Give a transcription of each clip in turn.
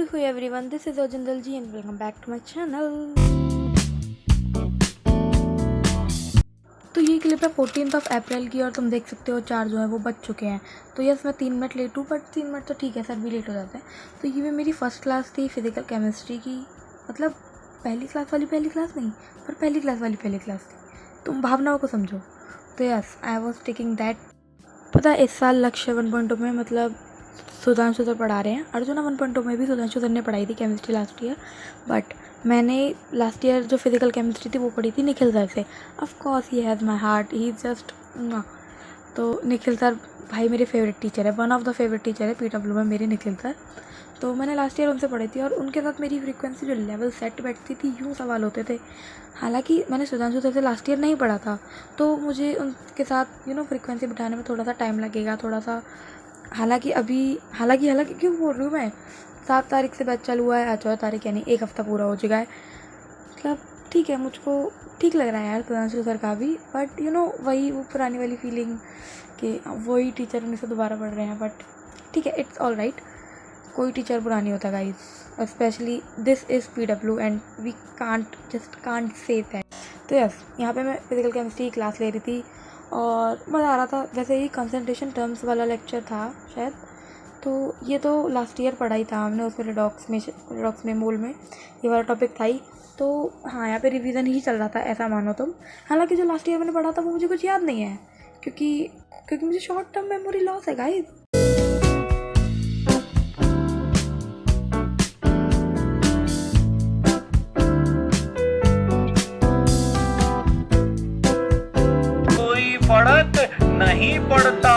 Hello everyone, this is Ojindal ji and welcome back to my channel. तो ये clip है 14 अप्रैल की और तुम देख सकते हो 4 जो है वो बज चुके हैं। तो यस मैं 3 मिनट लेट हूँ, बट 3 मिनट तो ठीक है, सर भी लेट हो जाते हैं। तो ये मेरी फर्स्ट क्लास थी फिजिकल केमिस्ट्री की, मतलब पहली क्लास वाली पहली क्लास नहीं, पर पहली क्लास वाली पहली क्लास थी। तुम भावनाओं को समझो। तो yes I was taking that. पता है इस साल लक्ष्य 1.0 में मतलब सुधांशु सर पढ़ा रहे हैं। अर्जुना 1.0 में भी सुधांशु सर ने पढ़ाई थी केमिस्ट्री लास्ट ईयर, बट मैंने लास्ट ईयर जो फिजिकल केमिस्ट्री थी वो पढ़ी थी निखिल सर से। Of course he has my heart, he is just. तो निखिल सर भाई मेरे फेवरेट टीचर है, one of the favourite teacher है PW में मेरे निखिल सर। तो मैंने लास्ट ईयर उनसे पढ़ी थी और उनके साथ मेरी फ्रीक्वेंसी जो लेवल सेट बैठती थी, यूँ सवाल होते थे। हालांकि मैंने सुधांशु सर से लास्ट ईयर नहीं पढ़ा था, तो मुझे उनके साथ फ्रीक्वेंसी बिठाने में थोड़ा सा टाइम लगेगा, थोड़ा सा। हालांकि क्यों बोल रही हूँ मैं, 7 तारीख से बैच चालू हुआ है, आज 14 तारीख, यानी 1 हफ़्ता पूरा हो चुका है। मतलब ठीक है, मुझको ठीक लग रहा है यार सुधांशु सर का भी, बट वही वो पुरानी वाली फीलिंग कि वही टीचर उन्हीं से दोबारा पढ़ रहे हैं। बट ठीक है, इट्स ऑल राइट। कोई टीचर बुरा नहीं होता guys, specially this is PW and we can't say that. तो यस यहाँ पे मैं फिजिकल केमिस्ट्री की क्लास ले रही थी और मज़ा आ रहा था। वैसे ही कंसंट्रेशन टर्म्स वाला लेक्चर था शायद, तो ये तो लास्ट ईयर पढ़ा ही था हमने, उसमें रिडॉक्स में मोल में ये वाला टॉपिक था ही। तो हाँ, यहाँ पे रिवीजन ही चल रहा था ऐसा मानो तुम। हालांकि जो लास्ट ईयर मैंने पढ़ा था वो मुझे कुछ याद नहीं है, क्योंकि मुझे शॉर्ट टर्म मेमोरी लॉस है गाइस। कोई फर्क नहीं पड़ता।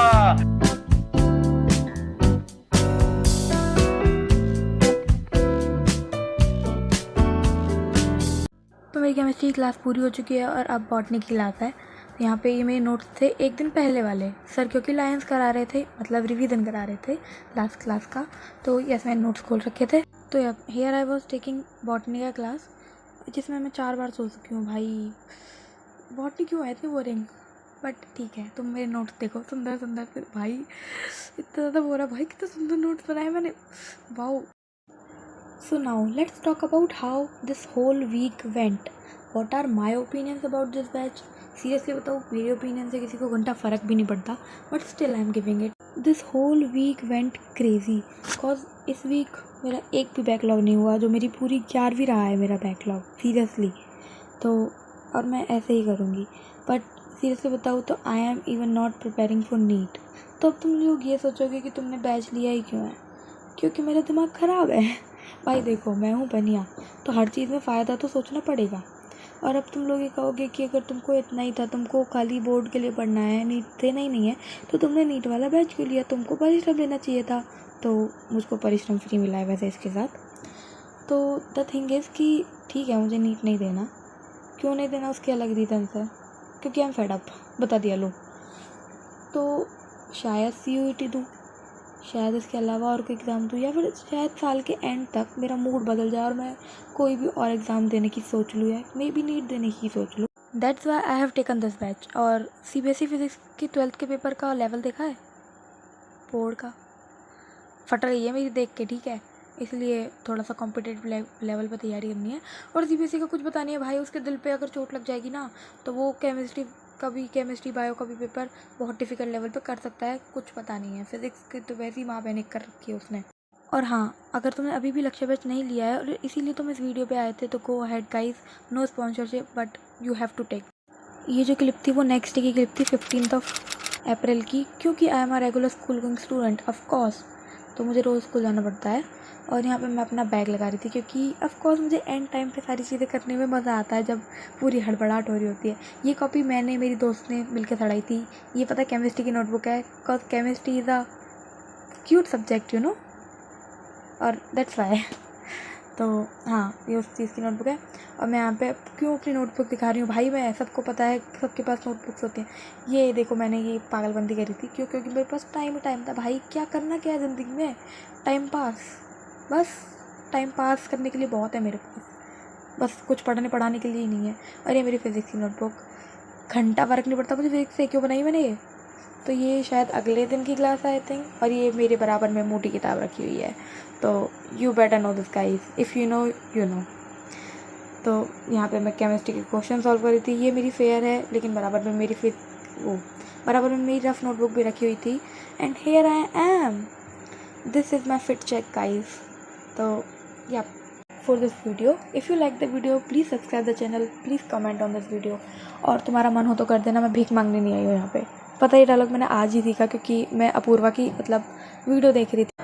तो मेरी केमिस्ट्री क्लास पूरी हो चुकी है और अब बॉटनी की क्लास है। तो यहाँ पे ये मेरे नोट्स थे एक दिन पहले वाले, सर क्योंकि लायंस करा रहे थे, मतलब रिवीजन करा रहे थे लास्ट क्लास का। तो यस मैंने नोट्स खोल रखे थे। तो अब here I was taking botany का क्लास, जिसमें मैं 4 बार सोच चुकी हूँ भाई बॉटनी क्यों है इतनी बोरिंग। बट ठीक है, तुम मेरे नोट्स देखो, सुंदर सुंदर से भाई, इतना ज़्यादा बोरा भाई, कितना सुंदर नोट्स बनाए मैंने, wow. So now let's talk about how this whole week went. What are my opinions about this batch? Seriously बताओ, मेरे ओपिनियन से किसी को घंटा फ़र्क भी नहीं पड़ता, but still I am giving it. This whole week went crazy because इस वीक मेरा एक भी बैकलॉग नहीं हुआ, जो मेरी पूरी 11वीं रहा है मेरा बैकलॉग सीरियसली। तो और मैं ऐसे ही करूँगी, बट सीरियसली बताऊँ तो I am even not preparing for NEET. तो अब तुम लोग ये सोचोगे कि तुमने बैच लिया ही क्यों है, क्योंकि मेरा दिमाग ख़राब है भाई। देखो मैं हूँ बनिया, तो हर चीज़ में फ़ायदा तो सोचना पड़ेगा। और अब तुम लोग ये कहोगे कि अगर तुमको इतना ही था, तुमको खाली बोर्ड के लिए पढ़ना है, नीट देना ही नहीं है, तो तुमने नीट वाला बैच क्यों लिया, तुमको परिश्रम लेना चाहिए था। तो मुझको परिश्रम फ्री मिला है वैसे इसके साथ। तो द थिंग इज़ कि ठीक है, मुझे नीट नहीं देना, क्यों नहीं देना उसके अलग रीज़न है, क्योंकि आई एम फेड अप, बता दिया लो। तो शायद CUET दूँ, शायद इसके अलावा और कोई एग्ज़ाम दूँ, या फिर शायद साल के एंड तक मेरा मूड बदल जाए और मैं कोई भी और एग्ज़ाम देने की सोच लूँ, या मे बी नीट देने की सोच लूँ। That's why I have taken this batch. और CBSE फिज़िक्स की 12th के पेपर का लेवल देखा है, बोर्ड का फट रही है मेरी देख के, ठीक है, इसलिए थोड़ा सा कॉम्पिटेटिव लेवल पर तैयारी करनी है। और CBSE का कुछ पता नहीं है भाई, उसके दिल पे अगर चोट लग जाएगी ना, तो वो केमिस्ट्री बायो का भी पेपर बहुत डिफ़िकल्ट लेवल पे कर सकता है, कुछ पता नहीं है। फिज़िक्स की तो वैसी माँ बहने कर रखी है उसने। और हाँ, अगर तुमने अभी भी लक्ष्य बैच नहीं लिया है और इसीलिए तुम इस वीडियो पे आए थे, तो go ahead guys, no sponsorship, but you have to take. ये जो क्लिप थी वो नेक्स्ट डे की क्लिप थी 15 अप्रैल की, क्योंकि I am a regular school going student of course, तो मुझे रोज़ स्कूल जाना पड़ता है। और यहाँ पे मैं अपना बैग लगा रही थी, क्योंकि ऑफ कोर्स मुझे एंड टाइम पे सारी चीज़ें करने में मज़ा आता है, जब पूरी हड़बड़ाहट हो रही होती है। ये कॉपी मैंने मेरी दोस्त ने मिलकर सड़ाई थी। ये पता केमिस्ट्री की नोटबुक है, because chemistry is a cute subject और दैट्स वाई। तो हाँ, ये उस चीज़ की नोटबुक है। और मैं यहाँ पे क्यों अपनी नोटबुक दिखा रही हूँ भाई, मैं सबको पता है सबके पास नोटबुक्स होती हैं। ये देखो मैंने ये पागलबंदी करी थी, क्योंकि मेरे पास टाइम ही टाइम था भाई। क्या करना क्या है ज़िंदगी में, टाइम पास, बस टाइम पास करने के लिए बहुत है मेरे पास, बस कुछ पढ़ने पढ़ाने के लिए ही नहीं है। और ये मेरी फिज़िक्स की नोटबुक, घंटा फ़र्क नहीं पड़ता मुझे फिज़िक्स से, क्यों बनाई मैंने ये। तो ये शायद अगले दिन की क्लास आई थिंक, और ये मेरे बराबर में मोटी किताब रखी हुई है। तो you better know this guys, if you know you know. तो यहाँ पे मैं केमिस्ट्री के क्वेश्चन सॉल्व कर रही थी। ये मेरी फेयर है, लेकिन बराबर में मेरी बराबर में मेरी रफ नोटबुक भी रखी हुई थी। And here I am, this is my fit check guys. तो या for this video, if you like the video please subscribe the channel, please comment on this video। और तुम्हारा मन हो तो कर देना, मैं भीख मांगने नहीं आई हूँ यहाँ पे। पता ही डायलॉग मैंने आज ही सीखा, क्योंकि मैं अपूर्वा की वीडियो देख रही थी।